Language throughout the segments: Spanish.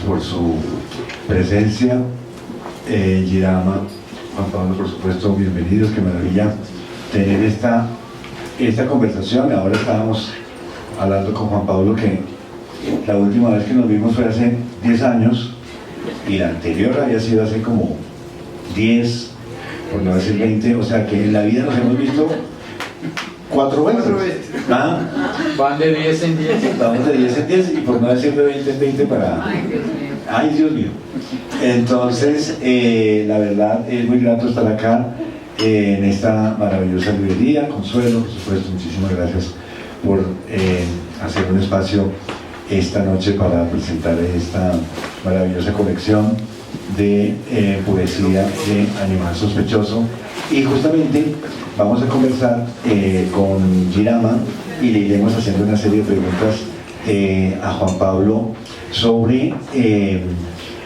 por su presencia. Girama, Juan Pablo, por supuesto, bienvenidos, qué maravilla tener esta conversación. Ahora estábamos hablando con Juan Pablo que la última vez que nos vimos fue hace 10 años y la anterior había sido hace como 10, por no decir 20, o sea que en la vida nos hemos visto 4 veces. ¿Ah? Van de 10 en 10. Vamos de 10 en 10 y por no decir de 20 en 20 para... Ay, Dios mío. Entonces, la verdad es muy grato estar acá en esta maravillosa librería. Consuelo, por supuesto, muchísimas gracias por hacer un espacio esta noche para presentar esta maravillosa colección de poesía de Animal Sospechoso. Y justamente vamos a conversar con Girama y le iremos haciendo una serie de preguntas a Juan Pablo sobre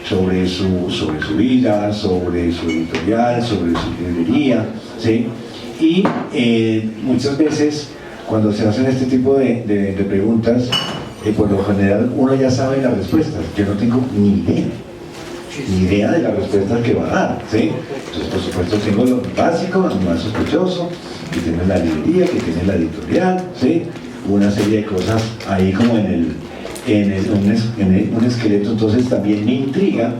su vida, sobre su editorial, sobre su librería, ¿sí? Y muchas veces cuando se hacen este tipo de preguntas, por lo general uno ya sabe las respuestas. Yo no tengo ni idea de las respuestas que va a dar, ¿sí? Entonces, por supuesto, tengo lo básico, Animal Sospechoso, que tiene la librería, que tiene la editorial, ¿sí? Una serie de cosas ahí como en un esqueleto. Entonces también me intriga,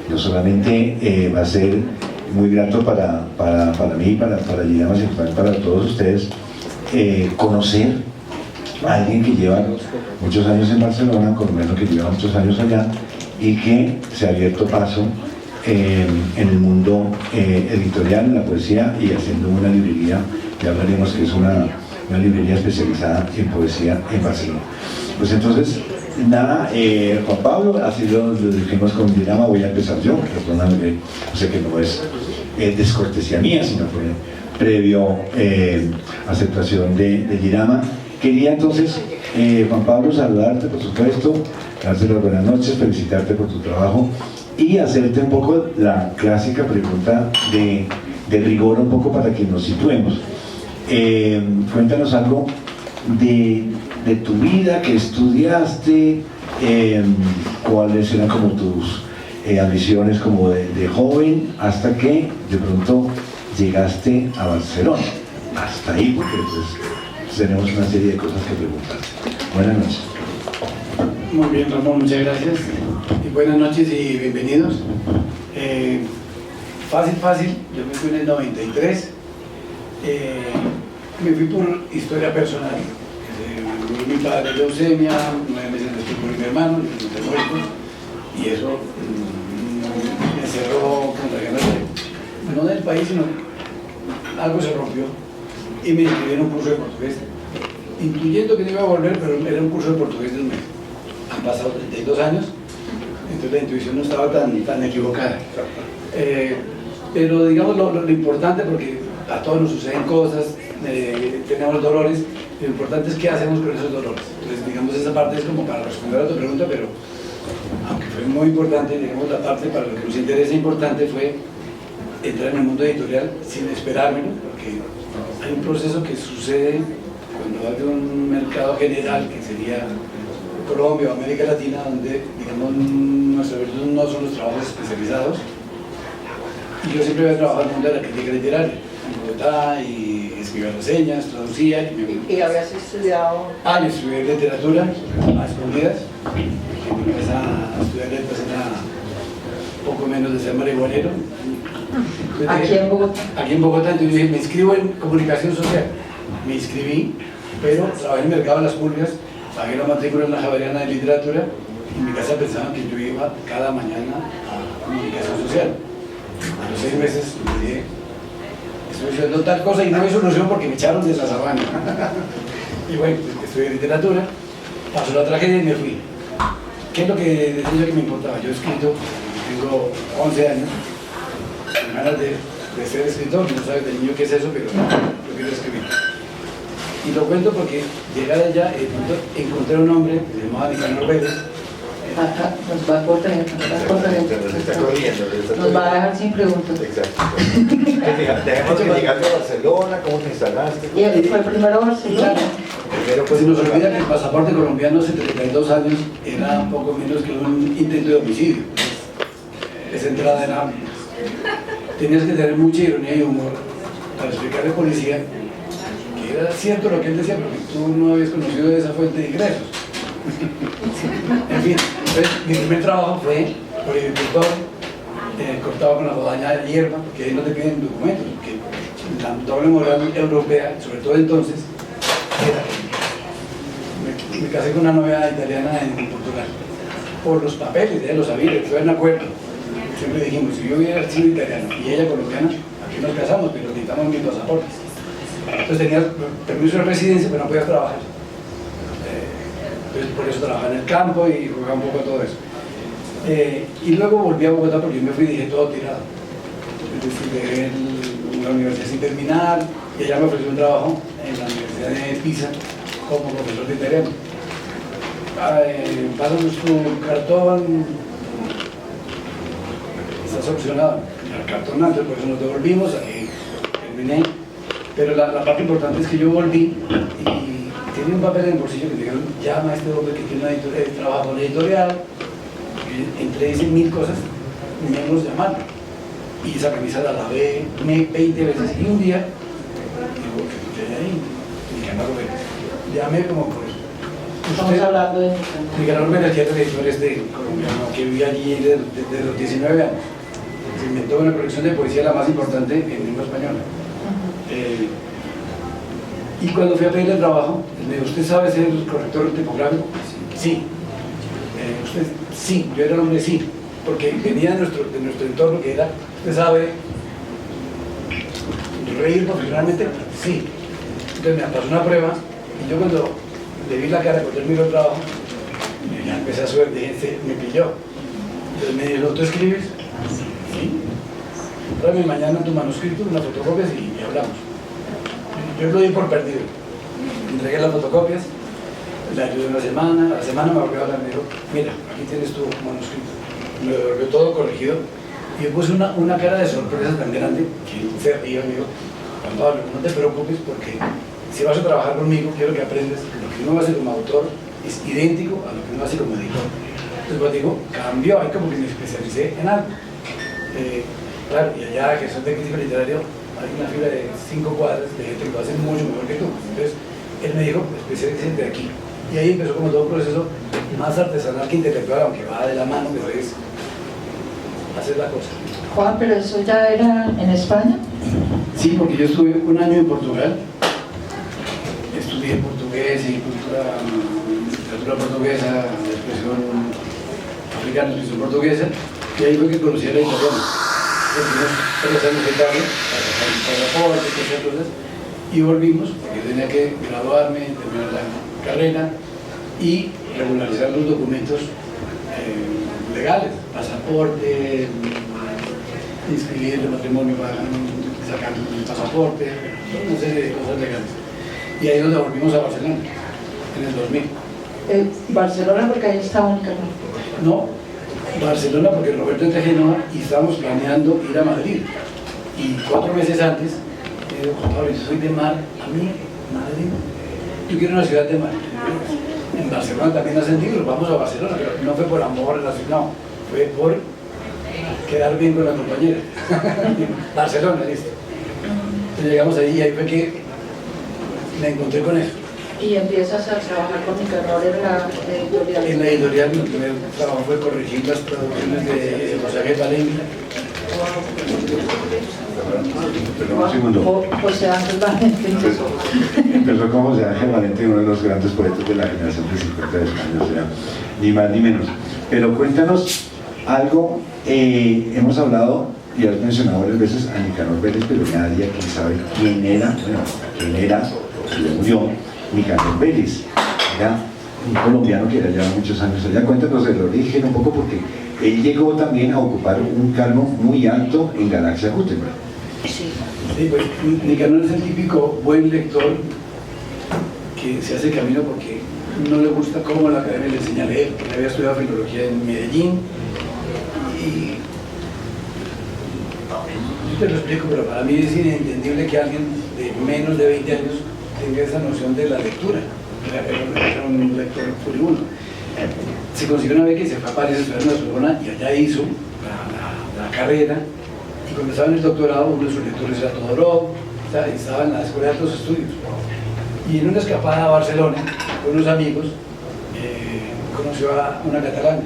no solamente va a ser muy grato para mí, para Girama, sino también para todos ustedes, conocer a alguien que lleva muchos años en Barcelona, con menos que lleva muchos años allá, y que se ha abierto paso en el mundo editorial, en la poesía, y haciendo una librería, ya hablaremos que es una librería especializada en poesía en Barcelona. Pues entonces, nada, Juan Pablo, así lo dijimos con Girama, voy a empezar yo, perdóname, sé que no es descortesía mía, sino fue previo aceptación de Girama. Quería entonces, Juan Pablo, saludarte, por supuesto, darte las buenas noches, felicitarte por tu trabajo y hacerte un poco la clásica pregunta de rigor, un poco para que nos situemos. Cuéntanos algo de tu vida, que estudiaste, cuáles eran como tus ambiciones como de joven, hasta que de pronto llegaste a Barcelona. Hasta ahí, porque pues tenemos una serie de cosas que preguntarte. Buenas noches. Muy bien, Ramón, muchas gracias. Y buenas noches y bienvenidos. Fácil, yo me fui en el 93. Me fui por historia personal. Mi padre de leucemia, 9 meses después por mi hermano, y eso me cerró contagiándose, no del país, sino algo se rompió y me inscribí en un curso de portugués, intuyendo que no iba a volver, pero era un curso de portugués de un mes. Han pasado 32 años, entonces la intuición no estaba tan equivocada. Pero digamos lo importante, porque a todos nos suceden cosas, tenemos dolores, lo importante es qué hacemos con esos dolores. Entonces, digamos, esa parte es como para responder a tu pregunta, pero aunque fue muy importante, digamos, la parte para lo que nos interesa importante fue entrar en el mundo editorial sin esperármelo, porque hay un proceso que sucede cuando vas de un mercado general, que sería Colombia o América Latina, donde, digamos, nuestra virtud no son los trabajos especializados. Y yo siempre había trabajado en el mundo de la crítica literaria, en Bogotá, y escribía reseñas, traducía. ¿Y habías estudiado? Yo estudié literatura a escondidas. Empecé a estudiar letras, era poco menos de ser marihuanero. ¿Aquí en Bogotá? Aquí en Bogotá, entonces yo dije, me inscribo en comunicación social. Me inscribí, pero trabajé en el mercado de las pulgas, pagué la matrícula en la Javeriana de literatura, y en mi casa pensaban que yo iba cada mañana a comunicación social. A los 6 meses me dije, estoy estudiando tal cosa y no hay solución porque me echaron de la sabana. Y bueno, pues, estudié literatura, pasó la tragedia y me fui. ¿Qué es lo que decía yo que me importaba? Yo he escrito, tengo 11 años, con ganas de ser escritor, no sabes de niño qué es eso, pero yo quiero escribir. Y lo cuento porque llegué allá y encontré un hombre que se llamaba Nicanor Vélez. Nos va a correr, nos va a dejar sin preguntas. Exacto. Dejemos que llegaste a Barcelona, ¿cómo te instalaste? Y él fue primero a Barcelona. Pero pues se nos olvida que el pasaporte colombiano hace 32 años era poco menos que un intento de homicidio. Esa entrada era... Tenías que tener mucha ironía y humor para explicarle al policía que era cierto lo que él decía, porque tú no habías conocido esa fuente de ingresos. En fin, entonces, mi primer trabajo fue por agricultor, cortaba con la rodaña de hierba, porque ahí no te piden documentos, porque la doble moral europea, sobre todo entonces, era... Me casé con una novia italiana en Portugal, por los papeles, ella lo sabía, fue un acuerdo. Siempre dijimos, si yo hubiera sido italiano y ella colombiana, aquí nos casamos, pero necesitamos mis pasaportes. Entonces tenías permiso de residencia, pero no podías trabajar. Entonces por eso trabajaba en el campo y jugaba un poco todo eso. Y luego volví a Bogotá porque yo me fui y dije todo tirado. Dejé la universidad sin terminar y ella me ofreció un trabajo en la Universidad de Pisa como profesor de italiano. Pásanos tu cartón, estás opcionado. El cartón antes, por eso nos devolvimos, ahí terminé. Pero la parte importante es que yo volví y tenía un papel en el bolsillo que me dijeron, llama a este hombre que tiene una trabajo en editorial. Entre esas 1000 cosas, menos llamarlo. Y esa camisa la lavé 20 veces. Y un día, digo, ¿qué hay ahí? Nicanor Vélez. Llamé como por eso. Estamos hablando de Nicanor Vélez, que era el editor colombiano, que vivía allí desde los 19 años. Se inventó una colección de poesía la más importante en lengua española. Y cuando fui a pedirle trabajo, me dijo, ¿usted sabe ser corrector tipográfico? Sí. Usted, sí, yo era el hombre sí, porque venía de nuestro entorno que era, usted sabe reír profesionalmente, sí. Entonces me pasó una prueba y yo cuando le vi la cara cuando él miró el trabajo, ya empecé a subir, dije, me pilló. Entonces me dijo, ¿tú escribes? Sí. Tráeme mañana tu manuscrito, unas fotocopias y hablamos. Yo lo di por perdido. Entregué las fotocopias, le ayudé una semana, a la semana me volvió a hablar y me dijo, mira, aquí tienes tu manuscrito. Me devolvió todo corregido y yo puse una cara de sorpresa tan grande que se río y me dijo, Juan Pablo, no te preocupes porque si vas a trabajar conmigo quiero que aprendas que lo que uno hace como autor es idéntico a lo que uno hace como editor. Entonces pues digo, cambió, ahí como que me especialicé en algo. Claro, y allá que soy de crítico literario hay una fila de 5 cuadras de gente que lo hace mucho mejor que tú. Entonces él me dijo, especialízate de aquí. Y ahí empezó como todo un proceso más artesanal que intelectual, aunque va de la mano, pero es hacer la cosa. Juan, pero eso ya era en España. Sí, porque yo estuve un año en Portugal, estudié portugués y literatura portuguesa, expresión africana, expresión portuguesa, y ahí fue que conocí a la italiana. Empezamos 3 años de Italia, para pasaporte, cosas, y volvimos, porque tenía que graduarme, terminar la carrera y regularizar los documentos legales, pasaporte, inscribir el matrimonio para sacar el pasaporte, una serie de cosas legales. Y ahí nos devolvimos a Barcelona, en el 2000. Barcelona porque ahí estaba un canal. No, Barcelona porque Roberto entre Génova y estábamos planeando ir a Madrid. Y 4 meses antes, Juan Pablo, yo soy de mar, a mí, Madrid, yo quiero una ciudad de mar. En Barcelona también hacen libros, vamos a Barcelona, pero no fue por amor, no, fue por quedar bien con la compañera. Barcelona, listo. Entonces llegamos ahí y ahí fue que me encontré con eso. Y empiezas a trabajar con Nicanor en la editorial. En la editorial, mi primer trabajo fue corregir las traducciones de José Ángel Valencia. Perdón, un segundo. José Ángel Valente. Empezó con José Ángel Valente, uno de los grandes poetas de la generación de 50 de España, o sea, ni más ni menos. Pero cuéntanos algo, hemos hablado y has mencionado varias veces a Nicanor Vélez, pero nadie aquí sabe quién era, se le murió Nicanor Vélez. Era un colombiano que ya lleva muchos años allá. Cuéntanos el origen un poco, porque él llegó también a ocupar un cargo muy alto en Galaxia Gutenberg. Sí, pues Nicanor es el típico buen lector que se hace camino porque no le gusta cómo la academia le enseña a leer, porque había estudiado filología en Medellín y yo te lo explico, pero para mí es inentendible que alguien de menos de 20 años tenga esa noción de la lectura. era un lector furibundo. Se consiguió una beca y se fue a París a estudiar en la Sorbona y allá hizo la carrera. Y cuando estaba en el doctorado, uno de sus lectores era Todorov, estaba en la Escuela de Altos Estudios. Y en una escapada a Barcelona, con unos amigos, conoció a una catalana.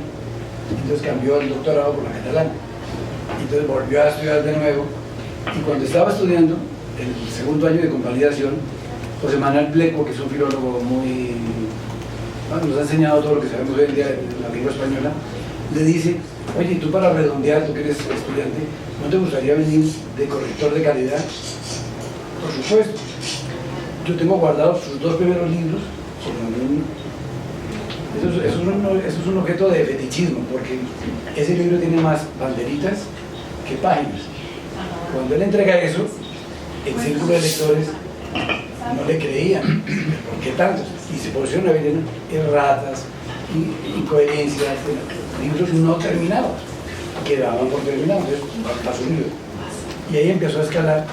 Entonces cambió el doctorado por la catalana. Entonces volvió a estudiar de nuevo. Y cuando estaba estudiando el segundo año de convalidación, José Manuel Bleco, que es un filólogo muy... bueno, nos ha enseñado todo lo que sabemos hoy en día de la lengua española, le dice: oye, tú para redondear, tú que eres estudiante, ¿no te gustaría venir de corrector de calidad? Por supuesto. Yo tengo guardados sus 2 primeros libros. Eso es un objeto de fetichismo, porque ese libro tiene más banderitas que páginas. Cuando él entrega eso, el círculo de lectores no le creían. ¿Por qué tantos? Y se pusieron a ver erratas, incoherencias, libros no terminados, quedaban por terminados. Entonces pasó un libro. Y ahí empezó a escalar.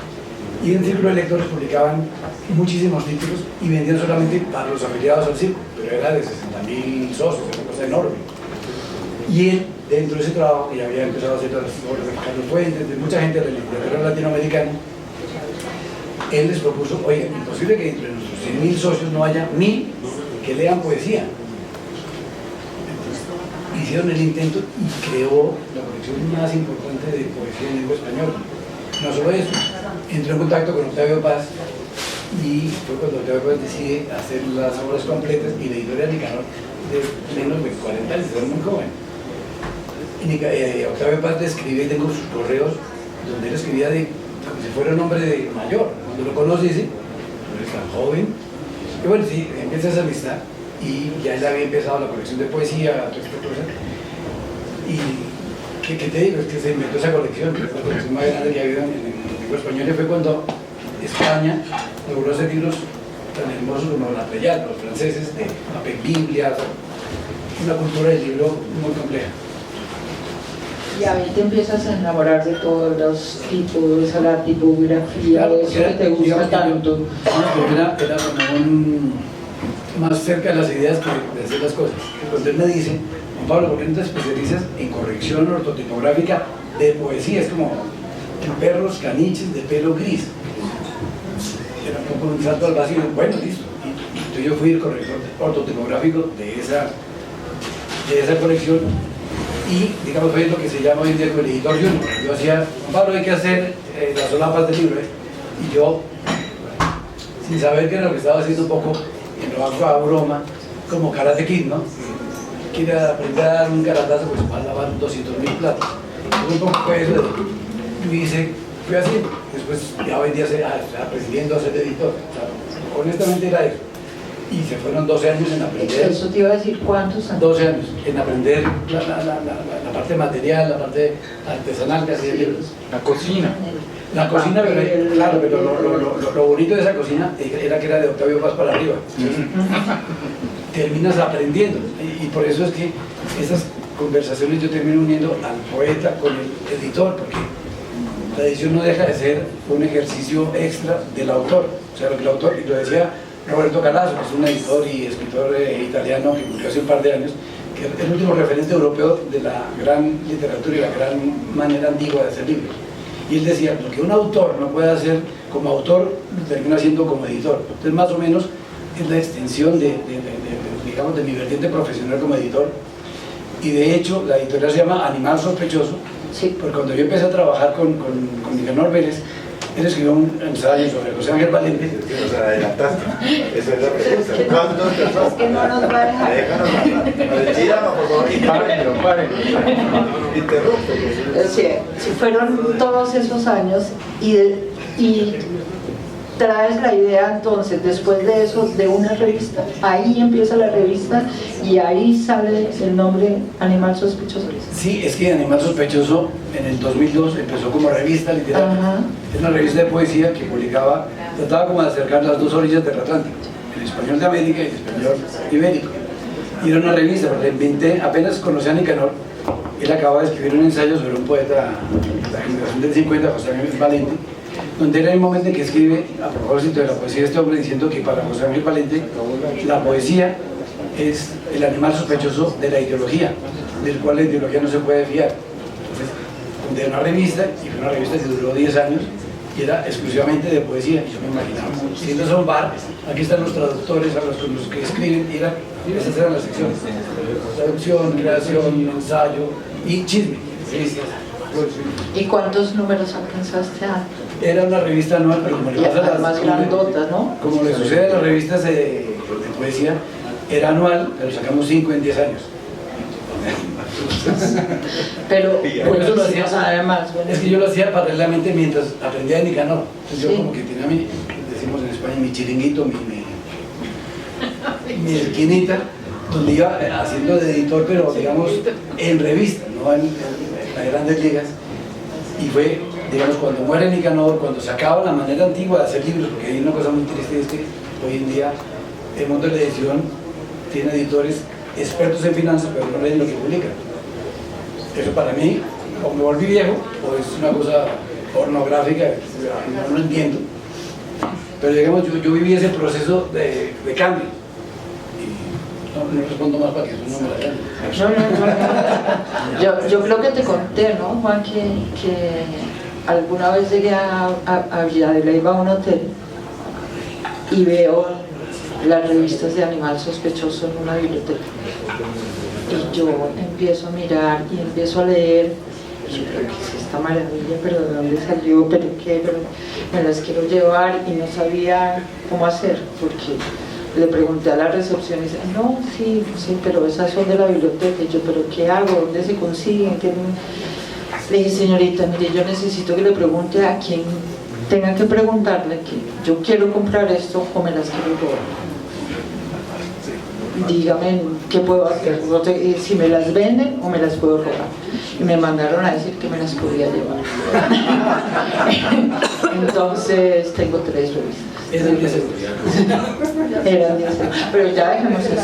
Y en el círculo de lectores publicaban muchísimos títulos y vendían solamente para los afiliados al círculo, pero era de 60.000 socios, una cosa enorme. Y él, dentro de ese trabajo, que ya había empezado a hacer las obras de Carlos Fuentes, de mucha gente de la literatura latinoamericana, él les propuso: oye, imposible que entre nuestros 100.000 socios no haya 1.000 que lean poesía. Entonces, hicieron el intento y creó la colección más importante de poesía en lengua española. No solo eso, entró en contacto con Octavio Paz y fue cuando Octavio Paz decide hacer las obras completas, y la editorial Nicanor, de menos de 40 años, era muy joven. Octavio Paz le escribe, tengo sus correos, donde él escribía como si fuera un hombre mayor. Cuando lo conoce dice: no eres tan joven. Y bueno, sí, empieza esa amistad, y ya él había empezado la colección de poesía, toda esta cosa. Y ¿qué te digo? Es que se inventó esa colección, que es la colección más grande que ha habido en el libro español, y fue cuando España logró hacer libros tan hermosos como la Pleyade, los franceses, de papel Biblia, una cultura del libro muy compleja. Y ahí te empiezas a enamorar de todos los tipos, de la tipografía, Claro, de eso que te gusta tanto. Era como más cerca de las ideas que de hacer las cosas. Cuando él me dice: Juan Pablo, ¿por qué no te especializas en corrección ortotipográfica de poesía? Es como en perros caniches de pelo gris. Era un poco un salto al vacío. Bueno, listo. Y entonces yo fui el corrector ortotipográfico de esa colección, y digamos fue lo que se llama hoy en día como el editor junior. Yo hacía: Juan Pablo, hay que hacer las solapas del libro, y yo, sin saber qué era lo que estaba haciendo, un poco en lo bajo a broma, como Karate Kid, ¿no? Quiere aprender a dar un caratazo, pues va a lavar 200.000 platos. Un poco fue eso. Yo fui así. Después, ya hoy en día aprendiendo a ser editor. O sea, honestamente era eso. Y se fueron 12 años en aprender. Eso te iba a decir, ¿cuántos años? 12 años en aprender la parte material, la parte artesanal que hacía el libro. La cocina. La cocina, pero, claro, pero lo bonito de esa cocina era que era de Octavio Paz para arriba. Terminas aprendiendo, y por eso es que esas conversaciones yo termino uniendo al poeta con el editor, porque la edición no deja de ser un ejercicio extra del autor. O sea, lo que el autor, y lo decía Roberto Calazo, que es un editor y escritor italiano que murió hace un par de años, que es el último referente europeo de la gran literatura y la gran manera antigua de hacer libros. Y él decía: lo que un autor no puede hacer como autor, lo termina haciendo como editor. Entonces, más o menos, es la extensión digamos, de mi vertiente profesional como editor. Y de hecho, la editorial se llama Animal Sospechoso, Sí. porque cuando yo empecé a trabajar con Nicanor Vélez, él escribió un ensayo sobre José Ángel Valente. Nos adelantaste. Esa es la pregunta. ¿Cuándo empezó? Es que no nos va a dejar. Déjanos hablar. Chirama, por favor. Párenlo. Interrumpe. Si fueron todos esos años y traes la idea entonces, después de eso, de una revista, ahí empieza la revista y ahí sale el nombre Animal Sospechoso. Sí, es que Animal Sospechoso en el 2002 empezó como revista literaria. Ajá. Es una revista de poesía que publicaba, trataba como de acercar las dos orillas del Atlántico, el español de América y el español ibérico. Y era una revista, porque inventé, apenas conocí a Nicanor, él acababa de escribir un ensayo sobre un poeta de la generación del 50, José Ángel Valente, donde era el momento en que escribe, a propósito de la poesía de este hombre, diciendo que para José Ángel Valente la poesía es el animal sospechoso de la ideología, del cual la ideología no se puede fiar. Entonces, fundé una revista, y fue una revista que duró 10 años, y era exclusivamente de poesía. Y yo me imaginaba, siendo eso un bar, aquí están los traductores, a los que escriben, y esas eran las secciones: traducción, creación, ensayo y chisme. ¿Y cuántos números alcanzaste a...? Era una revista anual, pero como le pasa a las más grandotas, ¿no? Como le sucede a las revistas de poesía, era anual, pero sacamos 5 en 10 años. Pero Por eso lo hacía, además, bueno, es que yo lo hacía paralelamente mientras aprendía de Nicanor. Entonces Sí. yo como que tenía mi, decimos en España, mi chiringuito, mi esquinita, donde iba haciendo de editor, pero digamos en revista, no en las grandes ligas. Y fue, digamos, cuando muere Nicanor, cuando se acaba la manera antigua de hacer libros, porque hay una cosa muy triste, es que hoy en día el mundo de la edición tiene editores expertos en finanzas, pero no leen lo que publican. Eso para mí, o me volví viejo, o es una cosa pornográfica, no lo entiendo. Pero digamos, yo viví ese proceso de cambio. Y no respondo más para que eso no me la den. yo creo que te conté, ¿no, Juan, que alguna vez llegué a Villa de Leyva a un hotel y veo las revistas de Animal Sospechoso en una biblioteca. Y yo empiezo a mirar y empiezo a leer, y yo creo que es esta maravilla, pero ¿de dónde salió? ¿Pero qué? Pero me las quiero llevar, y no sabía cómo hacer, porque le pregunté a la recepción y dice, no, sí, pero esas son de la biblioteca. Y yo, ¿pero qué hago? ¿Dónde se consiguen? Le dije, señorita, mire, yo necesito que le pregunte a quien tenga que preguntarle que yo quiero comprar esto o me las quiero robar. Dígame qué puedo hacer, si me las venden o me las puedo robar. Y me mandaron a decir que me las podía llevar. Entonces tengo 3 revistas. Eran 10 euros. Eran 10 euros, pero ya dejemos así.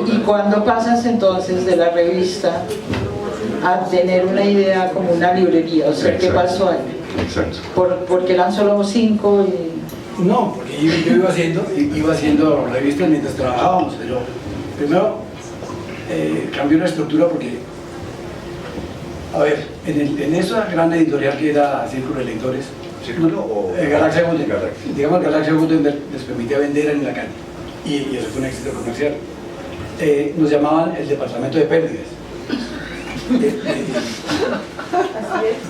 ¿Y cuándo pasas entonces de la revista a tener una idea como una librería? O sea, ¿qué pasó ahí? Exacto. Porque eran solo 5 y... No, porque yo iba haciendo revistas mientras trabajábamos, pero primero cambió la estructura porque, a ver, en esa gran editorial que era Círculo de Lectores, ¿Círculo o Galaxia Gutenberg, Galaxia? digamos Galaxia Gutenberg les permitía vender en la calle, y eso fue un éxito comercial. Nos llamaban el departamento de pérdidas.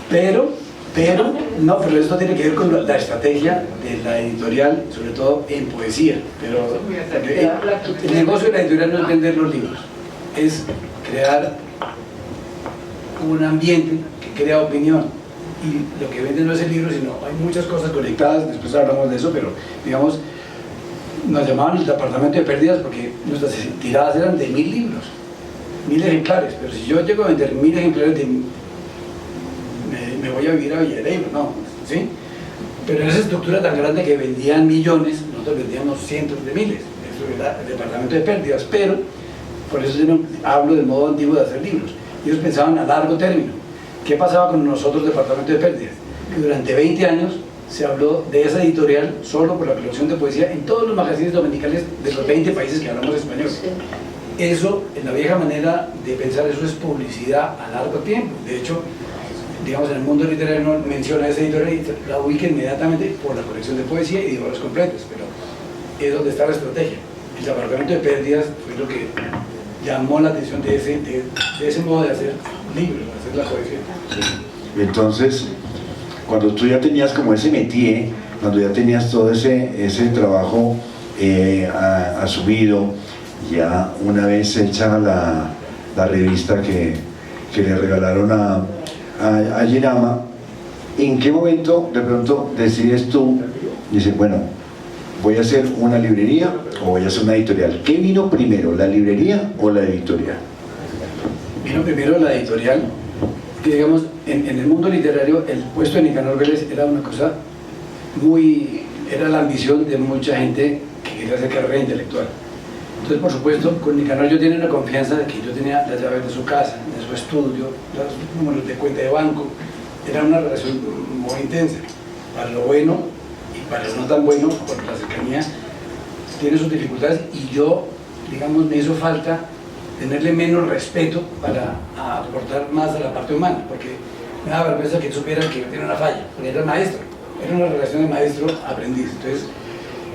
Pero esto tiene que ver con la estrategia de la editorial, sobre todo en poesía. Pero el negocio de la editorial no es vender los libros, es crear un ambiente que crea opinión. Y lo que venden no es el libro, sino hay muchas cosas conectadas, después hablamos de eso, pero digamos, nos llamaban el departamento de pérdidas porque nuestras tiradas eran de 1000 libros, 1000 ejemplares. Pero si yo llego a vender 1000 ejemplares me voy a vivir a Villa de Leyva, ¿no? ¿Sí? Pero en esa estructura tan grande que vendían millones, nosotros vendíamos cientos de miles. Eso era el departamento de pérdidas, pero por eso yo no hablo del modo antiguo de hacer libros. Ellos pensaban a largo término. ¿Qué pasaba con nosotros, departamento de pérdidas? Que durante 20 años se habló de esa editorial solo por la colección de poesía en todos los magazines dominicales de los 20 países que hablamos español. Eso, en la vieja manera de pensar, eso es publicidad a largo tiempo. De hecho, digamos, en el mundo literario no menciona esa editorial y la ubica inmediatamente por la colección de poesía y de obras completas, pero es donde está la estrategia. El departamento de pérdidas fue lo que llamó la atención de ese modo de hacer libros, de hacer la poesía. Sí. Entonces, cuando tú ya tenías como ese métier, cuando ya tenías todo ese trabajo asumido, ya una vez hecha la revista que le regalaron a Yerama, ¿en qué momento de pronto decides tú, dices, bueno, voy a hacer una librería o voy a hacer una editorial? ¿Qué vino primero, la librería o la editorial? Vino primero la editorial, que digamos, en el mundo literario el puesto de Nicanor Vélez era una cosa era la ambición de mucha gente que quería hacer carrera intelectual. Entonces, por supuesto, con Nicanor yo tenía una confianza de que yo tenía las llaves de su casa, de su estudio, los números de cuenta de banco, era una relación muy intensa, para lo bueno y para lo no tan bueno, porque la cercanía tiene sus dificultades y yo, digamos, me hizo falta tenerle menos respeto para aportar más a la parte humana, porque me daba vergüenza que supieran que tenía una falla, porque era maestro, era una relación de maestro-aprendiz. Entonces,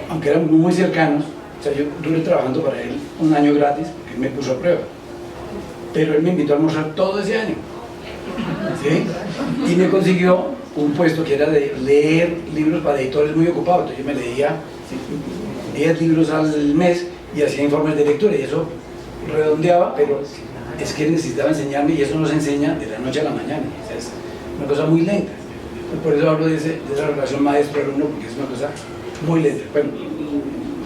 aunque éramos muy cercanos, o sea, yo duré trabajando para él un año gratis, porque él me puso a prueba, pero él me invitó a almorzar todo ese año, ¿sí? Y me consiguió un puesto que era de leer libros para editores muy ocupados. Entonces yo me leía 10 libros al mes y hacía informes de lectura, y eso redondeaba, pero es que él necesitaba enseñarme, y eso no se enseña de la noche a la mañana, o sea, es una cosa muy lenta. Por eso hablo de esa relación maestro-alumno, porque es una cosa muy lenta. Bueno,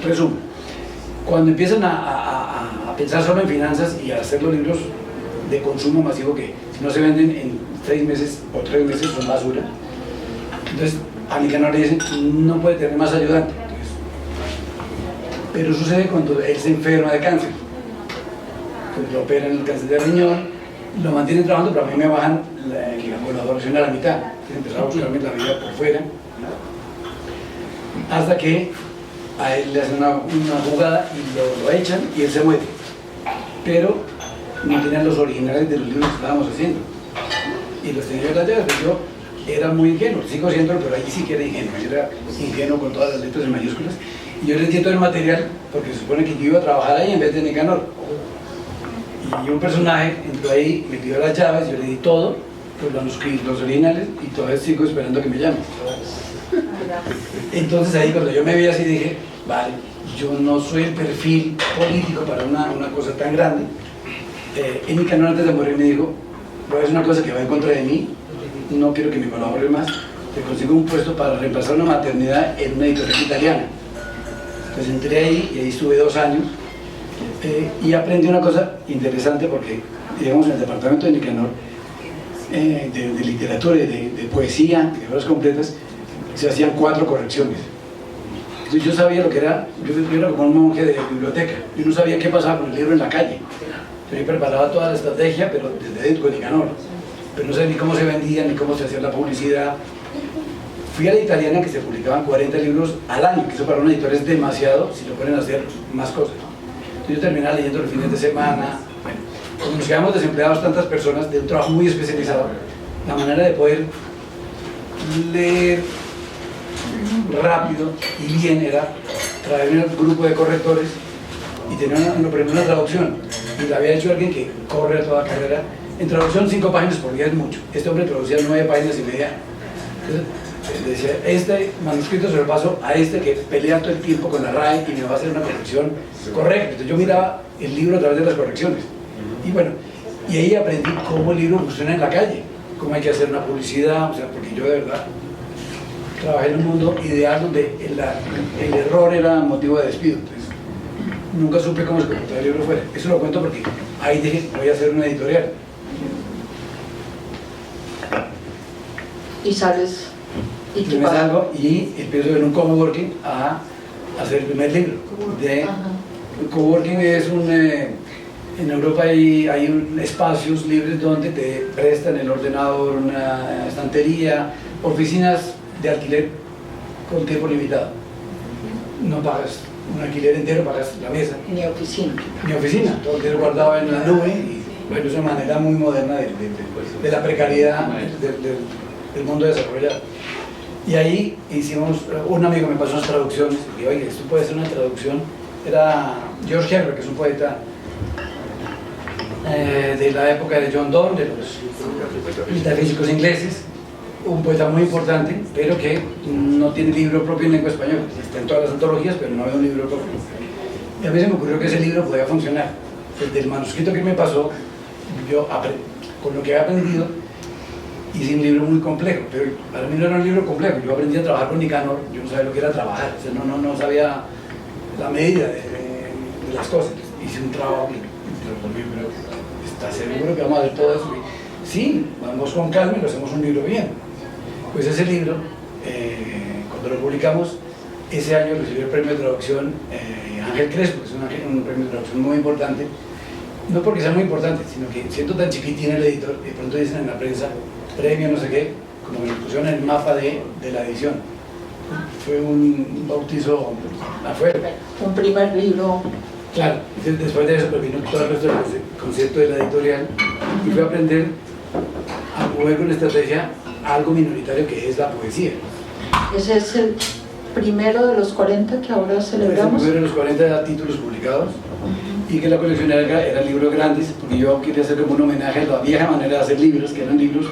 resumo, cuando empiezan a pensar solo en finanzas y a hacer los libros de consumo masivo que si no se venden en 6 meses o 3 meses son basura, entonces a Nicanor le dicen no puede tener más ayudante. Entonces, pero sucede cuando él se enferma de cáncer, pues lo operan el cáncer de riñón, lo mantienen trabajando, pero a mí me bajan la colaboración a la mitad. Empezar a buscarme la vida por fuera, hasta que a él le hacen una jugada y lo echan y él se muere, pero no tenían los originales de los libros que estábamos haciendo y los tenía yo en las llaves. Yo era muy ingenuo, sigo siendo, pero allí sí que era ingenuo. Yo era ingenuo con todas las letras en mayúsculas y yo les di todo el material porque se supone que yo iba a trabajar ahí en vez de Nicanor, y un personaje entró ahí, me pidió las llaves, yo le di todo, pues los originales, y todavía sigo esperando que me llamen. Entonces ahí cuando yo me vi así dije, vale, yo no soy el perfil político para una cosa tan grande. Y Nicanor antes de morir me dijo, voy a hacer una cosa que va en contra de mí, no quiero que me colabore más, te consigo un puesto para reemplazar una maternidad en una editorial italiana. Entonces entré ahí y ahí estuve 2 años y aprendí una cosa interesante porque, digamos, en el departamento de Nicanor, de literatura y de poesía, de obras completas, se hacían 4 correcciones. Entonces yo sabía lo que era, yo era como un monje de biblioteca, yo no sabía qué pasaba con el libro en la calle. Yo preparaba toda la estrategia, pero desde dentro de Nicanor, pero no sabía ni cómo se vendía, ni cómo se hacía la publicidad. Fui a la italiana, que se publicaban 40 libros al año, que eso para un editor es demasiado si lo ponen a hacer más cosas. Entonces yo terminaba leyendo los fines de semana. Bueno, como nos quedamos desempleados tantas personas de un trabajo muy especializado, la manera de poder leer rápido y bien era traerme un grupo de correctores y tener una traducción, y la había hecho alguien que corre a toda carrera. En traducción 5 páginas por día es mucho, este hombre traducía 9 páginas y media. Entonces decía, este manuscrito se lo paso a este que pelea todo el tiempo con la RAE y me va a hacer una corrección correcta. Entonces yo miraba el libro a través de las correcciones, y bueno, y ahí aprendí cómo el libro funciona en la calle, cómo hay que hacer una publicidad, o sea, porque yo de verdad trabajé en un mundo ideal donde el error era motivo de despido. Entonces nunca supe cómo se comportaba el libro fuera. Eso lo cuento porque ahí dije, voy a hacer una editorial. Y sales y Yo me salgo y empiezo en un coworking a hacer el primer libro. El coworking es en Europa hay espacios libres donde te prestan el ordenador, una estantería, oficinas de alquiler con tiempo limitado. No pagas un alquiler entero, pagas la mesa. Ni oficina. Mi oficina, todo queda guardado en la nube, y bueno, es una manera muy moderna de la precariedad del mundo desarrollado. Y ahí hicimos, un amigo me pasó unas traducciones, y dije, oye, esto puede ser una traducción. Era George Herbert, que es un poeta de la época de John Donne, de los metafísicos ingleses, un poeta muy importante, pero que no tiene libro propio en lengua española. Está en todas las antologías, pero no había un libro propio. Y a mí se me ocurrió que ese libro podía funcionar. Desde el manuscrito que me pasó, yo con lo que había aprendido, hice un libro muy complejo, pero para mí no era un libro complejo. Yo aprendí a trabajar con Nicanor, yo no sabía lo que era trabajar, o sea, no sabía la medida de las cosas. Hice un trabajo que pero ¿estás seguro que vamos a hacer todo eso? Sí, vamos con calma y lo hacemos un libro bien. Pues ese libro, cuando lo publicamos, ese año recibió el premio de traducción Ángel Crespo, que es un premio de traducción muy importante, no porque sea muy importante, sino que siendo tan chiquitín el editor, de pronto dicen en la prensa, premio no sé qué, como que nos pusieron en el mapa de la edición. Fue un bautizo afuera. Un primer libro. Claro, después de eso pues vino todo el resto del concepto de la editorial y fue a aprender a mover con estrategia algo minoritario que es la poesía. Ese es el primero de los 40 que ahora celebramos. El primero de los 40 títulos publicados y que la colección eran libros grandes, porque yo quería hacer como un homenaje a la vieja manera de hacer libros, que eran libros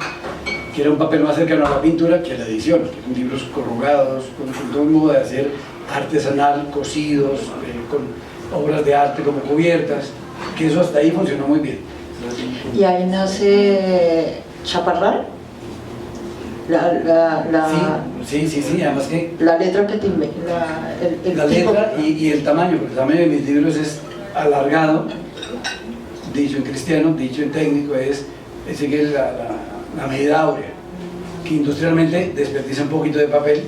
que era un papel más cercano a la pintura que a la edición, que eran libros corrugados, con todo un modo de hacer artesanal, cosidos, con obras de arte como cubiertas, que eso hasta ahí funcionó muy bien. Y ahí nace Chaparral. Sí, además que la letra que te la letra y el tamaño, porque el tamaño de mis libros es alargado, dicho en cristiano, dicho en técnico, es que es la medida áurea, que industrialmente desperdicia un poquito de papel,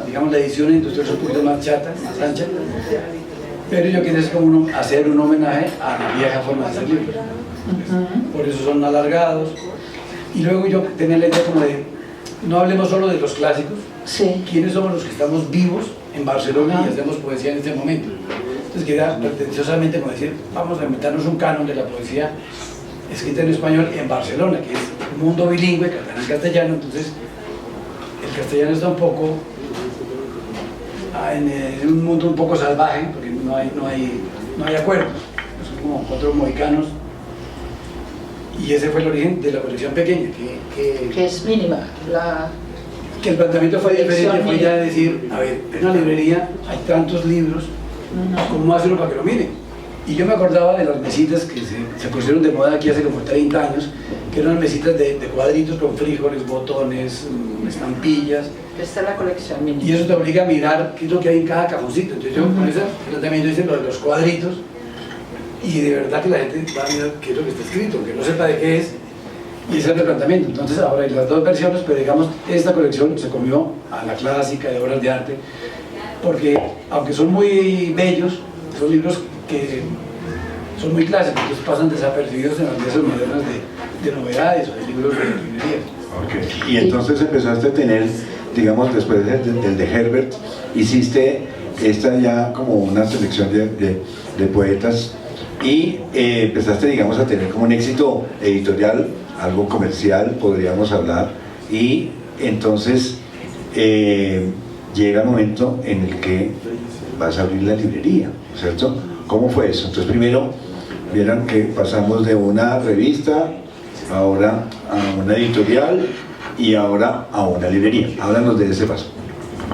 digamos la edición industrial es un poquito más chata, más ancha, pero yo quería hacer un homenaje a la vieja forma de hacer libros. Por eso son alargados. Y luego yo tenía la idea como de, no hablemos solo de los clásicos, sí. ¿Quiénes somos los que estamos vivos en Barcelona y hacemos poesía en este momento? Entonces quería pretenciosamente como decir, vamos a inventarnos un canon de la poesía escrita en español en Barcelona, que es un mundo bilingüe, catalán-castellano, entonces el castellano está un poco en un mundo un poco salvaje, porque no hay acuerdos, son como 4 mohicanos. Y ese fue el origen de la colección pequeña, que es mínima. Que el planteamiento fue diferente, fue ya decir, a ver, en una librería hay tantos libros, ¿cómo hacerlo para que lo miren? Y yo me acordaba de las mesitas que se pusieron de moda aquí hace como 30 años, que eran mesitas de cuadritos con frijoles, botones, estampillas. Esta es la colección mínima. Y eso te obliga a mirar qué es lo que hay en cada cajoncito. Entonces yo con ese planteamiento hice lo de los cuadritos, y de verdad que la gente va a mirar qué es lo que está escrito, que no sepa de qué es, y ese es el planteamiento. Entonces ahora hay las dos versiones, pero digamos, esta colección se comió a la clásica de obras de arte, porque aunque son muy bellos, son libros que son muy clásicos, entonces pasan desapercibidos en las mesas modernas de novedades o de libros de librería. Okay. Y entonces empezaste a tener, digamos, después del de Herbert, hiciste esta ya como una selección de poetas y empezaste, digamos, a tener como un éxito editorial, algo comercial, podríamos hablar, y entonces llega el momento en el que vas a abrir la librería, ¿cierto? ¿Cómo fue eso? Entonces primero vieron que pasamos de una revista ahora a una editorial y ahora a una librería. Háblanos de ese paso.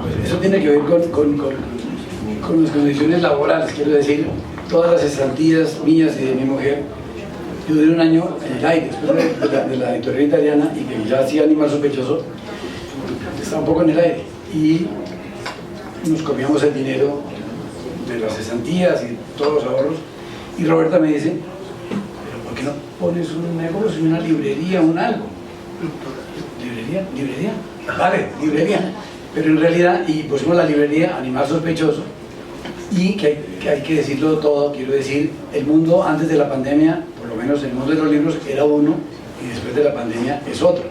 Pues eso tiene que ver con las condiciones laborales, quiero decir, todas las cesantías mías y de mi mujer. Yo duré un año en el aire, después de la editorial italiana, y que ya hacía Animal Sospechoso, estaba un poco en el aire, y nos comíamos el dinero de las cesantías y todos los ahorros, y Roberta me dice, pero ¿por qué no pones un negocio, una librería, un algo? ¿Librería? Vale, librería. Pero en realidad, y pusimos la librería Animal Sospechoso, y que hay que decirlo todo, quiero decir, el mundo antes de la pandemia, por lo menos el mundo de los libros, era uno, y después de la pandemia es otro.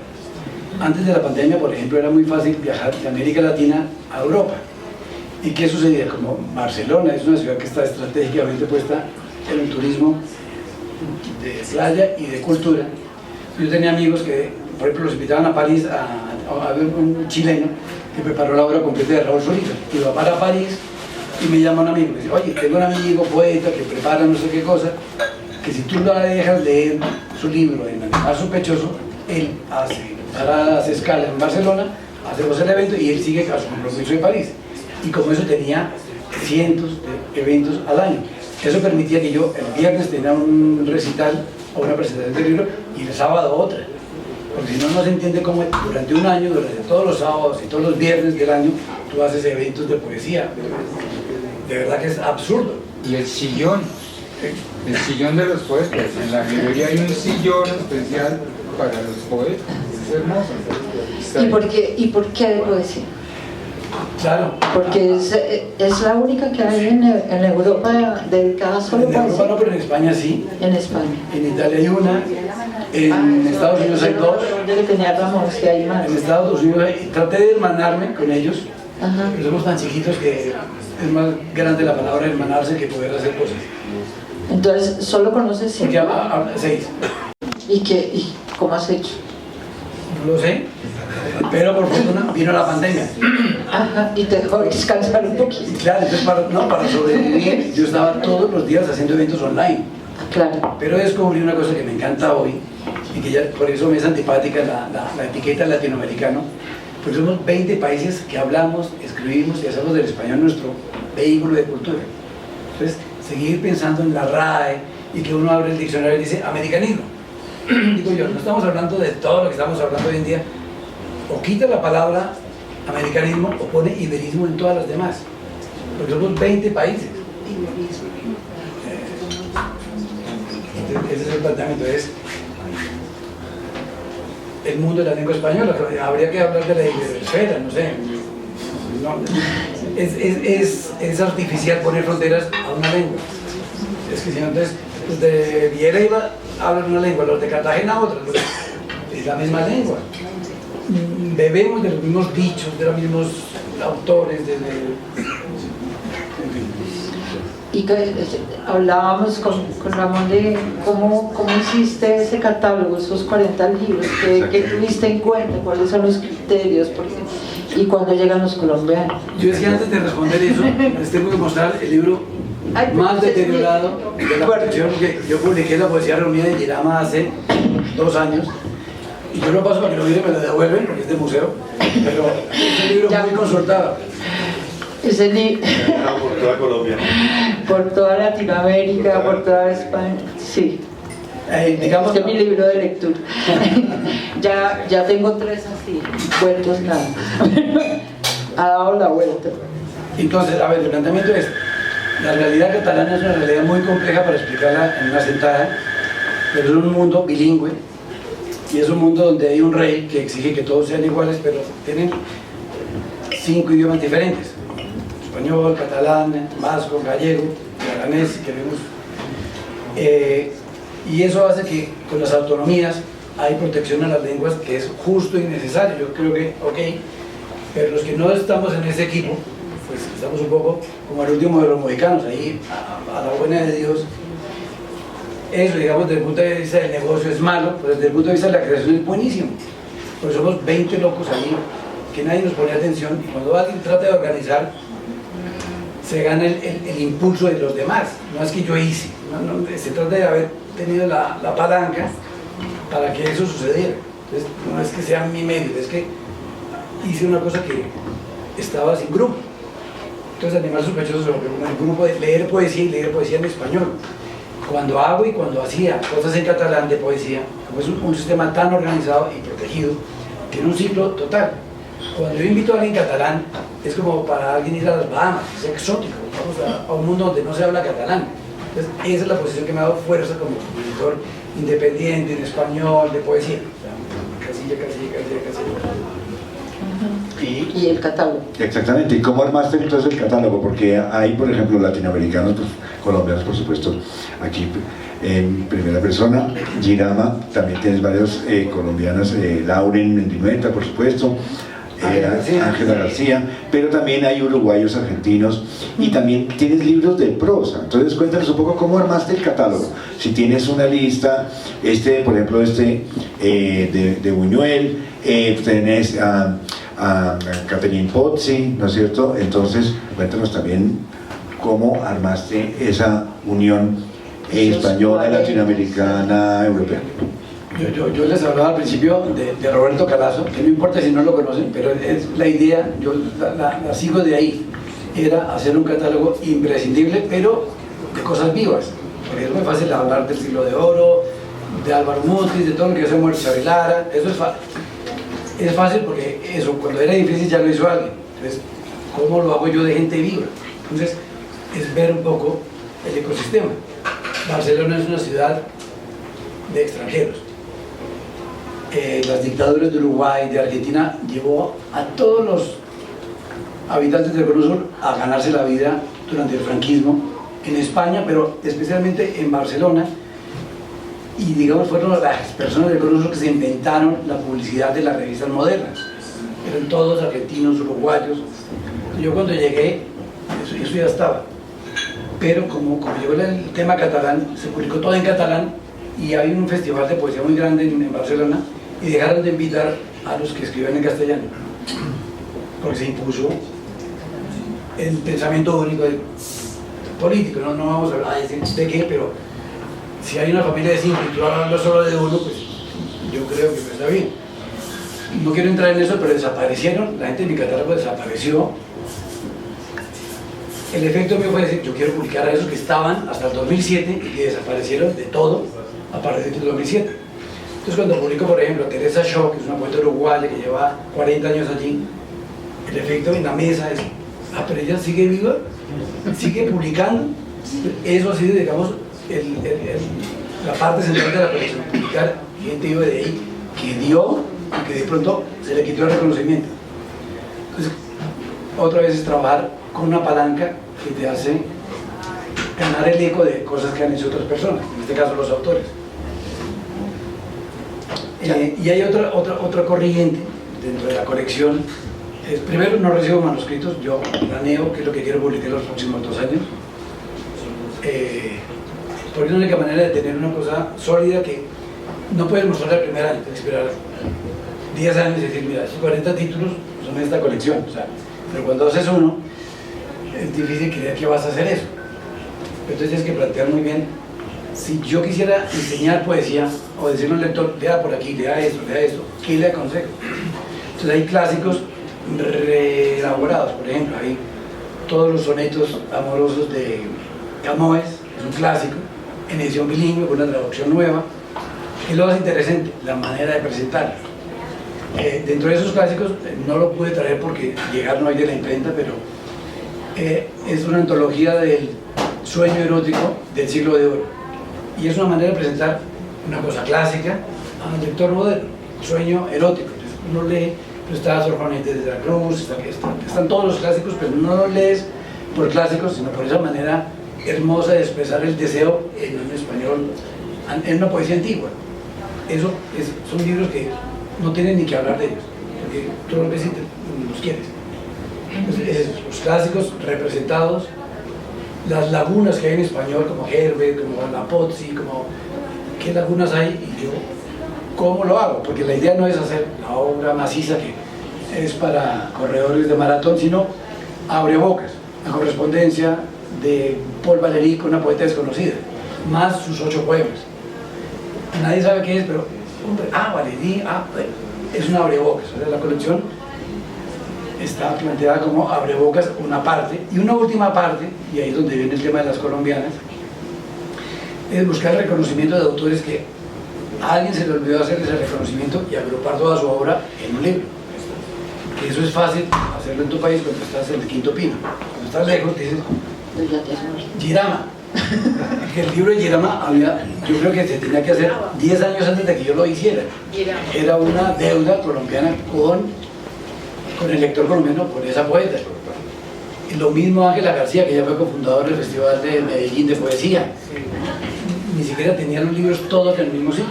Antes de la pandemia, por ejemplo, era muy fácil viajar de América Latina a Europa. ¿Y qué sucedía? Como Barcelona es una ciudad que está estratégicamente puesta en el turismo de playa y de cultura, yo tenía amigos que, por ejemplo, los invitaban a París a ver un chileno que preparó la obra completa de Raúl Zurita. Iba para París y me llama un amigo y dice, oye, tengo un amigo poeta que prepara no sé qué cosa, que si tú le dejas leer su libro en Animal Sospechoso, él hace escala en Barcelona, hacemos el evento y él sigue a su compromiso en París. Y como eso tenía cientos de eventos al año. Eso permitía que yo el viernes tenía un recital o una presentación del libro y el sábado otra. Porque si no, no se entiende cómo durante un año, durante todos los sábados y todos los viernes del año, tú haces eventos de poesía. De verdad que es absurdo. Y el sillón de los poetas. En la librería hay un sillón especial para los poetas. Es hermoso. ¿Y por qué de poesía? Claro. Porque es la única que hay en Europa dedicada solo a poesía. En Europa no, pero en España sí. En España. En Italia hay una, En Estados Unidos hay dos. Yo le tenía Ramón, si hay más. En Estados Unidos traté de hermanarme con ellos, Ajá. pero somos tan chiquitos que es más grande la palabra hermanarse que poder hacer cosas. Entonces, ¿solo conoces Porque 5? 6. ¿Y cómo has hecho? No lo sé, pero por fortuna vino la pandemia. Ajá, y te dejó descansar un Y poquito. claro, entonces para sobrevivir yo estaba todos los días haciendo eventos online. Claro. Pero descubrí una cosa que me encanta hoy, y que ya por eso me es antipática la etiqueta latinoamericano, porque somos 20 países que hablamos, escribimos y hacemos del español nuestro vehículo de cultura. Entonces, seguir pensando en la RAE y que uno abre el diccionario y dice americanismo. Digo yo, no estamos hablando de todo lo que estamos hablando hoy en día, o quita la palabra americanismo o pone iberismo en todas las demás, porque somos 20 países. Ese es el planteamiento, es el mundo de la lengua española. Habría que hablar de la iberesfera, no sé. No, es artificial poner fronteras a una lengua. Es que si no, entonces los de Viera hablan una lengua, los de Cartagena otra, es la misma lengua. Bebemos de los mismos dichos, de los mismos autores, Y que, hablábamos con Ramón de cómo hiciste ese catálogo, esos 40 libros, qué tuviste en cuenta, cuáles son los criterios, y cuándo llegan los colombianos. Yo decía antes de responder eso, les tengo que mostrar el libro más deteriorado de la colección, que yo publiqué la poesía reunida de Girama hace 2 años, y yo lo paso para que lo miren y me lo devuelven, porque es de museo, pero es un libro muy consultado. Ese libro, Por toda Colombia. por toda Latinoamérica, por toda España, sí. Digamos, Este es mi libro de lectura. ya tengo 3 así, vueltos nada. Ha dado la vuelta. entonces, a ver, el planteamiento es, la realidad catalana es una realidad muy compleja para explicarla en una sentada, pero es un mundo bilingüe, y es un mundo donde hay un rey que exige que todos sean iguales, pero tienen 5 idiomas diferentes: español, catalán, vasco, gallego, aranés, si queremos. Y eso hace que con las autonomías hay protección a las lenguas, que es justo y necesario. Yo creo que, ok, pero los que no estamos en ese equipo, pues estamos un poco como el último de los mohicanos, ahí a la buena de Dios. Eso, digamos, desde el punto de vista del negocio es malo, pero desde el punto de vista de la creación es buenísimo. Porque somos 20 locos ahí, que nadie nos pone atención, y cuando alguien trata de organizar, se gana el impulso de los demás. No es que yo hice, no, se trata de haber tenido la palanca para que eso sucediera. Entonces, no es que sea mi medio, es que hice una cosa que estaba sin grupo. Entonces, Animal Sospechoso se volvió un grupo de leer poesía y leer poesía en español. Cuando hago y cuando hacía cosas en catalán de poesía, como es un sistema tan organizado y protegido, tiene un ciclo total. Cuando yo invito a alguien catalán, es como para alguien ir a las Bahamas, es exótico, vamos a un mundo donde no se habla catalán. Entonces, esa es la posición que me ha dado fuerza como editor independiente, en español, de poesía. Casilla. Y el catálogo. Exactamente. ¿Y cómo armaste entonces el catálogo? Porque hay, por ejemplo, latinoamericanos, pues, colombianos, por supuesto, aquí en primera persona, Girama, también tienes varias colombianas, Lauren Mendinueta, por supuesto, Ángela García, pero también hay uruguayos, argentinos, y también tienes libros de prosa. Entonces cuéntanos un poco cómo armaste el catálogo. Si tienes una lista, por ejemplo, de Buñuel, tenés a Catherine Pozzi, ¿no es cierto? Entonces cuéntanos también cómo armaste esa unión española, latinoamericana, europea. Yo les hablaba al principio de Roberto Calazo, que no importa si no lo conocen, pero es la idea, yo la sigo de ahí. Era hacer un catálogo imprescindible, pero de cosas vivas. Porque es muy fácil hablar del Siglo de Oro, de Álvaro Mutis, de todo lo que hace Muerto Chavelara. Eso es fácil. Es fácil porque eso, cuando era difícil ya lo hizo alguien. Entonces, ¿cómo lo hago yo de gente viva? Entonces, es ver un poco el ecosistema. Barcelona es una ciudad de extranjeros. Las dictaduras de Uruguay, de Argentina, llevó a todos los habitantes del Cono Sur a ganarse la vida durante el franquismo en España, pero especialmente en Barcelona, y digamos fueron las personas del Cono Sur que se inventaron la publicidad de las revistas modernas. Eran todos argentinos, uruguayos. Yo cuando llegué, eso ya estaba. Pero como llegó el tema catalán, se publicó todo en catalán y hay un festival de poesía muy grande en Barcelona y dejaron de invitar a los que escribían en castellano, porque se impuso el pensamiento único político. No vamos a hablar de qué, pero si hay una familia de 5 y tú hablas solo de uno, pues yo creo que no está bien. No quiero entrar en eso, pero desaparecieron, la gente de mi catálogo desapareció. El efecto mío fue decir, yo quiero publicar a esos que estaban hasta el 2007 y que desaparecieron de todo a partir del 2007. Entonces cuando publico, por ejemplo, Teresa Shaw, que es una poeta uruguaya que lleva 40 años allí, el efecto en la mesa es, pero ella sigue viva, sigue publicando. Eso ha sido, digamos, la parte central de la colección, publicar gente viva de ahí que dio y que de pronto se le quitó el reconocimiento. Entonces, otra vez es trabajar con una palanca que te hace ganar el eco de cosas que han hecho otras personas, en este caso los autores. Y hay otra corriente dentro de la colección. Primero, no recibo manuscritos, yo planeo qué es lo que quiero publicar en los próximos 2 años. Porque es la única manera de tener una cosa sólida que no puedes mostrar el primer año, tienes que esperar 10 años y decir, mira, esos 40 títulos son esta colección. O sea, pero cuando haces uno, es difícil creer que vas a hacer eso. Entonces tienes que plantear muy bien, si yo quisiera enseñar poesía o decirle a un lector, lea por aquí, lea esto, ¿qué le aconsejo? Entonces hay clásicos reelaborados, por ejemplo, hay todos los sonetos amorosos de Camões, es un clásico, en edición bilingüe, con una traducción nueva, y lo más interesante, la manera de presentarlo. Dentro de esos clásicos no lo pude traer porque llegaron hoy de la imprenta, pero es una antología del sueño erótico del siglo de oro, y es una manera de presentar una cosa clásica a un lector moderno, sueño erótico. Entonces, uno lee, pero está Sor Juana de la Cruz, están todos los clásicos, pero no los lees por clásicos, sino por esa manera hermosa de expresar el deseo en un español, en una poesía antigua. Son libros que no tienen ni que hablar de ellos, porque tú los ves y los quieres. Entonces, los clásicos representados, las lagunas que hay en español, como Herbert, como La Pozzi, como qué lagunas hay, y yo, ¿cómo lo hago? Porque la idea no es hacer la obra maciza que es para corredores de maratón, sino abre bocas, la correspondencia de Paul Valéry con una poeta desconocida, más sus 8 poemas. Nadie sabe qué es, pero, hombre, Valéry, es un abrebocas. O sea, la colección está planteada como abrebocas, una parte, y una última parte, y ahí es donde viene el tema de las colombianas, es buscar el reconocimiento de autores que a alguien se le olvidó hacer ese reconocimiento y agrupar toda su obra en un libro. Que eso es fácil hacerlo en tu país cuando estás en el Quinto Pino. Cuando estás lejos dices, Girama. El libro de Girama yo creo que se tenía que hacer 10 años antes de que yo lo hiciera. Era una deuda colombiana con el lector colombiano, por esa poeta. Y lo mismo Ángela García, que ya fue cofundador del Festival de Medellín de Poesía. Ni siquiera tenían los libros todos en el mismo sitio,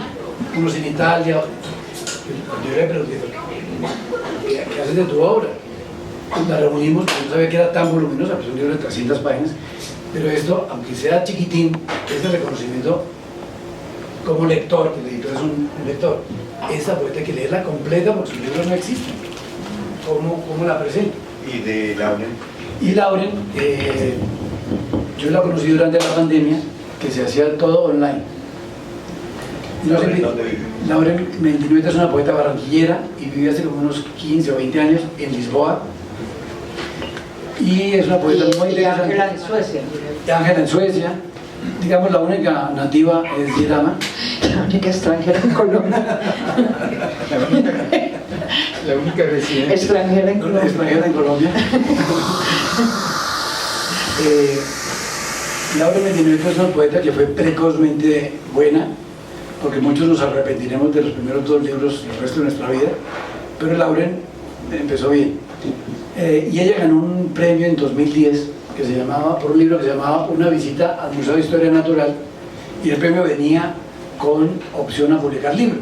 unos en Italia. Yo le pregunté, ¿qué haces de tu obra? Pues la reunimos, porque no sabía que era tan voluminosa, pues un libro de 300 páginas, pero esto, aunque sea chiquitín, este reconocimiento como lector, que el editor es un lector, esta poeta hay que leerla completa porque sus libros no existen. ¿Cómo la presento? ¿Y de Lauren? Y Lauren, yo la conocí durante la pandemia, que se hacía todo online. ¿Dónde vive? Lauren Mentinueta es una poeta barranquillera y vive hace como unos 15 o 20 años en Lisboa. Y es una poeta muy interesante. Ángela en Suecia. Ángela en Suecia. Digamos, la única nativa es Girama. La única extranjera en Colombia. La única residente. Extranjera en Colombia. Extranjera en Colombia. Laura Mentinueta es una poeta que fue precozmente buena, porque muchos nos arrepentiremos de los primeros 2 libros el resto de nuestra vida, pero Lauren empezó bien. Y ella ganó un premio en 2010 que se llamaba, por un libro que se llamaba Una visita al Museo de Historia Natural, y el premio venía con opción a publicar libro.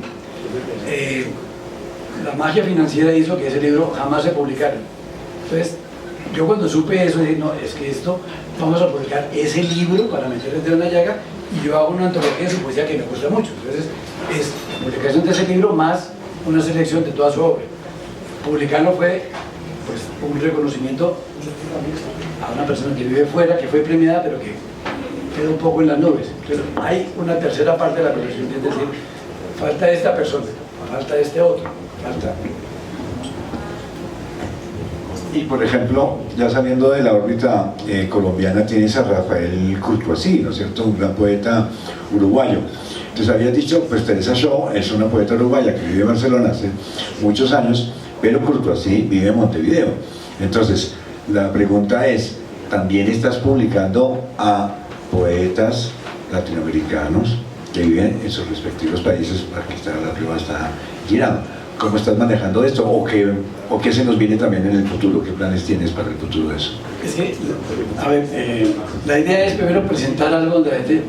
La magia financiera hizo que ese libro jamás se publicara. Entonces, yo cuando supe eso, dije, no, es que esto, vamos a publicar ese libro para meter el dedo en la llaga, y yo hago una antología de su poesía que me gusta mucho. Entonces, es la publicación de ese libro más una selección de toda su obra. Publicarlo fue pues, un reconocimiento a una persona que vive fuera, que fue premiada, pero que quedó un poco en las nubes. Entonces, hay una tercera parte de la colección, es decir, falta esta persona, falta este otro, falta... Y por ejemplo, ya saliendo de la órbita colombiana, tienes a Rafael Courtoisí, ¿no es cierto? Un gran poeta uruguayo. Entonces habías dicho, pues Teresa Shaw es una poeta uruguaya que vive en Barcelona hace muchos años, pero Courtoisí vive en Montevideo. Entonces, la pregunta es, ¿también estás publicando a poetas latinoamericanos que viven en sus respectivos países? Aquí está la prueba, está girando. ¿Cómo estás manejando esto? ¿O qué se nos viene también en el futuro? ¿Qué planes tienes para el futuro de eso? Es que, a ver, la idea es primero presentar algo donde la gente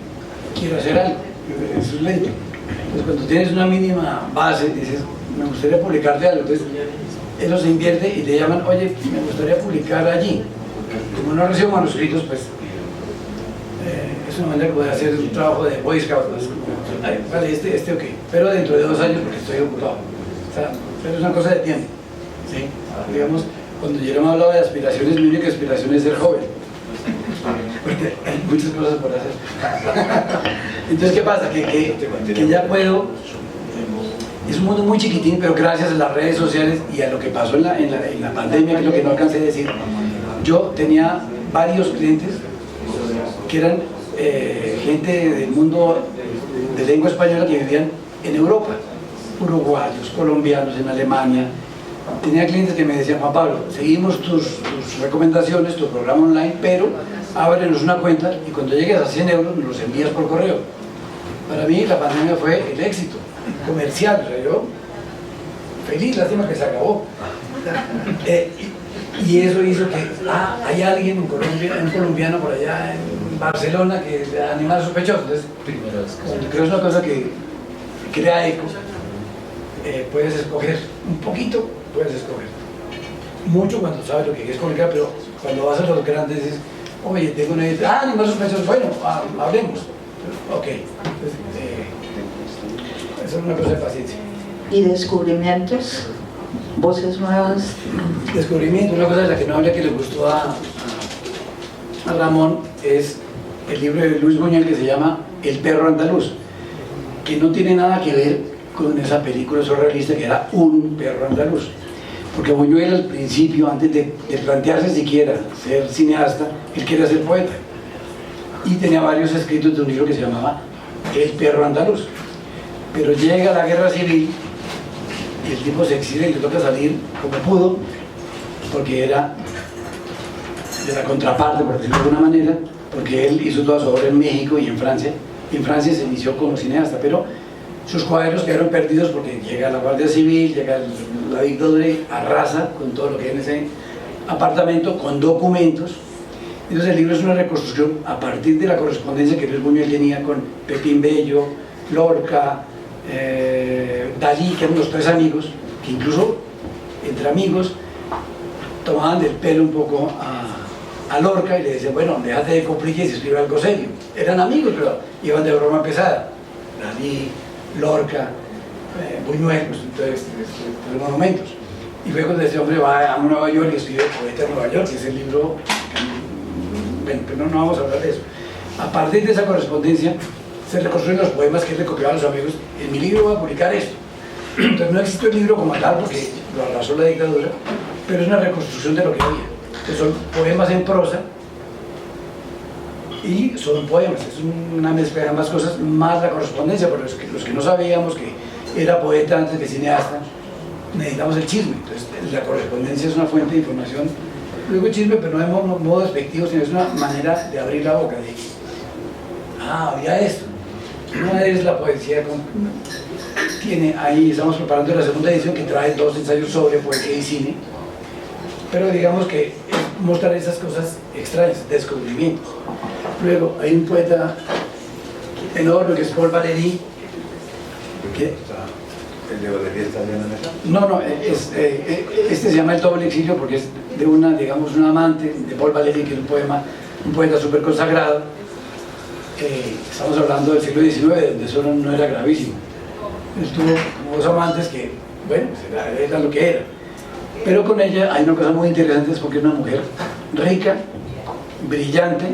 quiere hacer algo. Eso es lento. Entonces, cuando tienes una mínima base, dices, me gustaría publicarte algo. Entonces, eso se invierte y te llaman, oye, me gustaría publicar allí. Como no recibo manuscritos, pues es una manera que puede hacer un trabajo de Boy Scout. Pues, vale, este ok. Pero dentro de 2 años, porque estoy ocupado. O sea, pero es una cosa de tiempo, ¿sí? Digamos, cuando Jerome hablaba de aspiraciones, mi única aspiración es ser joven, porque hay muchas cosas por hacer. Entonces, ¿qué pasa? Que ya puedo, es un mundo muy chiquitín, pero gracias a las redes sociales y a lo que pasó en la pandemia, que es lo que no alcancé a decir, yo tenía varios clientes que eran gente del mundo de lengua española que vivían en Europa, uruguayos, colombianos, en Alemania. Tenía clientes que me decían, Juan Pablo, seguimos tus recomendaciones, tu programa online, pero ábrenos una cuenta y cuando llegues a 100 euros nos los envías por correo. Para mí la pandemia fue el éxito comercial, o sea, yo feliz, lástima que se acabó. Y eso hizo que, hay alguien en Colombia, un colombiano por allá en Barcelona que es animal sospechoso. Entonces, creo que es una cosa que crea eco. Puedes escoger un poquito, puedes escoger mucho cuando sabes lo que quieres comunicar, pero cuando vas a los grandes dices, oye, tengo una idea, animal sospechoso, bueno, hablemos. Ok. Entonces, eso es una cosa de paciencia. ¿Y descubrimientos? ¿Voces nuevas? Descubrimiento, una cosa de la que no hablé que le gustó a Ramón es el libro de Luis Buñuel que se llama El perro andaluz, que no tiene nada que ver con esa película surrealista que era Un perro andaluz, porque Buñuel al principio, antes de plantearse siquiera ser cineasta, él quería ser poeta y tenía varios escritos de un libro que se llamaba El perro andaluz, pero llega la guerra civil y el tipo se exila y le toca salir como pudo, porque era de la contraparte, por decirlo de alguna manera, porque él hizo toda su obra en México y en Francia. En Francia se inició como cineasta, pero sus cuadros quedaron perdidos porque llega la Guardia Civil, llega la dictadura y arrasa con todo lo que hay en ese apartamento, con documentos. Entonces el libro es una reconstrucción a partir de la correspondencia que Luis Buñuel tenía con Pepín Bello, Lorca, Dalí, que eran los 3 amigos, que incluso entre amigos tomaban del pelo un poco a Lorca y le decían, bueno, déjate de compliques y escribe algo serio. Eran amigos, pero iban de broma pesada. Dalí, Lorca, Buñuel, pues, entonces, los monumentos. Y luego cuando ese hombre va a Nueva York y escribe Poeta de Nueva York, que es el libro, bueno, pero no vamos a hablar de eso. A partir de esa correspondencia se reconstruyen los poemas que él le copiaba a los amigos. En mi libro voy a publicar esto. Entonces no existe el libro como tal porque lo arrasó la dictadura, pero es una reconstrucción de lo que había. Entonces son poemas en prosa y son poemas, es una mezcla de ambas cosas, más la correspondencia, por los que no sabíamos que era poeta antes que cineasta, necesitamos el chisme. Entonces la correspondencia es una fuente de información, luego el chisme, pero no de modo despectivo, sino es una manera de abrir la boca, de, había esto. Una es la poesía, tiene ahí, estamos preparando la segunda edición que trae 2 ensayos sobre poesía y cine, pero digamos que es mostrar esas cosas extrañas, descubrimientos. Luego hay un poeta enorme que es Paul Valéry, ¿Qué? ¿El de Valeria está allá en la mesa? No, este se llama El doble exilio porque es de una, digamos, una amante de Paul Valéry, que es un poeta súper consagrado. Estamos hablando del siglo XIX, donde eso no era gravísimo. Él tuvo como dos amantes que, bueno, era lo que era. Pero con ella hay una cosa muy interesante, es porque es una mujer rica, brillante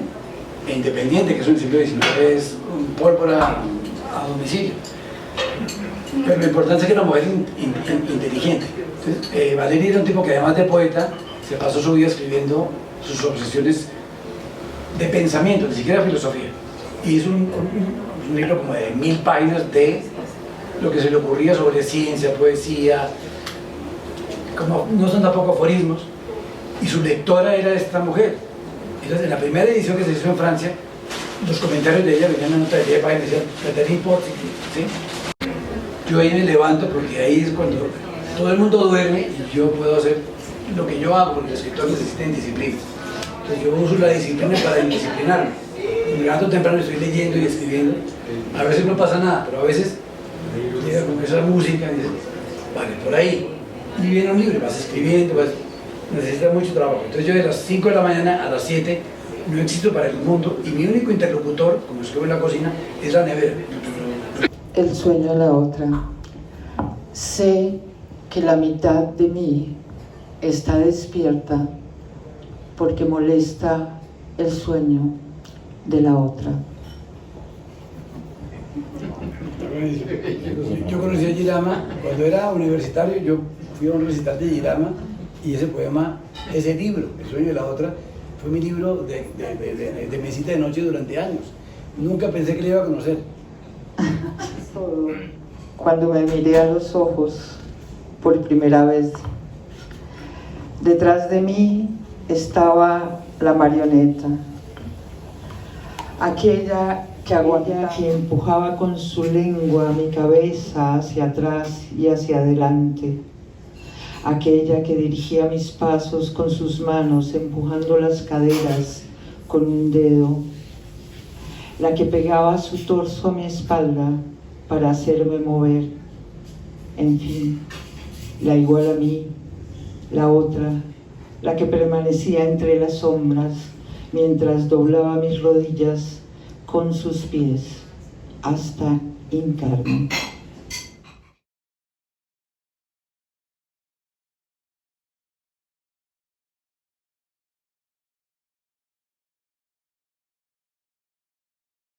e independiente, que eso en el siglo XIX es un pólvora a domicilio. Pero lo importante es que era una mujer inteligente. Entonces, Valéry era un tipo que, además de poeta, se pasó su vida escribiendo sus obsesiones de pensamiento, ni siquiera filosofía. Y hizo un libro como de 1000 páginas de lo que se le ocurría sobre ciencia, poesía, como no son tampoco aforismos, y su lectora era esta mujer. Entonces, en la primera edición que se hizo en Francia, los comentarios de ella venían en nota de 10 páginas, decían, Catherine Porte, ¿sí? Yo ahí me levanto porque ahí es cuando todo el mundo duerme y yo puedo hacer lo que yo hago, porque los escritores necesitan disciplina. Entonces yo uso la disciplina para indisciplinarme. Me levanto temprano y estoy leyendo y escribiendo. A veces no pasa nada, pero a veces llega como esa música y dices, vale, por ahí. Y viene un libro, vas escribiendo, necesita mucho trabajo. Entonces yo de las 5 de la mañana a las 7 no existo para el mundo y mi único interlocutor, como escribo en la cocina, es la nevera. El sueño de la otra. Sé que la mitad de mí está despierta porque molesta el sueño de la otra. Yo conocí a Girama cuando era universitario. Yo fui a un recital de Girama y ese poema, ese libro, El sueño de la otra, fue mi libro de mesita de noche durante años. Nunca pensé que le iba a conocer. Cuando me miré a los ojos por primera vez, detrás de mí estaba la marioneta, aquella que empujaba con su lengua mi cabeza hacia atrás y hacia adelante, aquella que dirigía mis pasos con sus manos empujando las caderas con un dedo, la que pegaba su torso a mi espalda para hacerme mover. En fin, la igual a mí, la otra, la que permanecía entre las sombras mientras doblaba mis rodillas con sus pies hasta hincarme.